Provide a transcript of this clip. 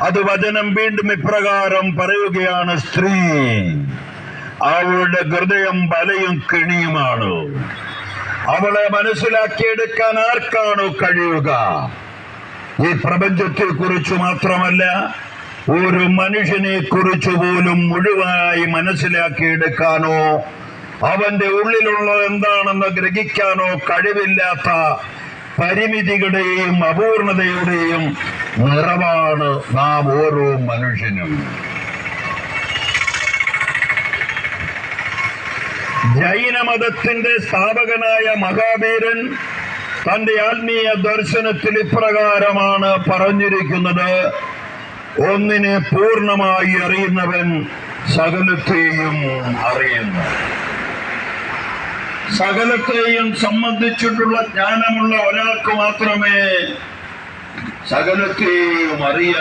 അത് വചനം വീണ്ടും ഇപ്രകാരം പറയുകയാണ്: സ്ത്രീ അവളുടെ ഹൃദയം വലയും കെണിയുമാണ്. അവളെ മനസ്സിലാക്കിയെടുക്കാൻ ആർക്കാണോ കഴിയുക? ഈ പ്രപഞ്ചത്തെ കുറിച്ച് മാത്രമല്ല, ഒരു മനുഷ്യനെ കുറിച്ച് പോലും മുഴുവനായി മനസ്സിലാക്കിയെടുക്കാനോ അവന്റെ ഉള്ളിലുള്ള എന്താണെന്ന് ഗ്രഹിക്കാനോ കഴിവില്ലാത്ത പരിമിതികളുടെയും അപൂർണതയുടെയും നിറവാണ് നാം ഓരോ മനുഷ്യനും. ജൈനമതത്തിന്റെ സ്ഥാപകനായ മഹാവീരൻ തന്റെ ആത്മീയ ദർശനത്തിൽ ഇപ്രകാരമാണ് പറഞ്ഞിരിക്കുന്നത്: ഒന്നിനെ പൂർണ്ണമായി അറിയുന്നവൻ സകലത്തെയും അറിയുന്നു. സകലത്തെയും സംബന്ധിച്ചിട്ടുള്ള ജ്ഞാനമുള്ള ഒരാൾക്ക് മാത്രമേ സകലത്തെയും അറിയാൻ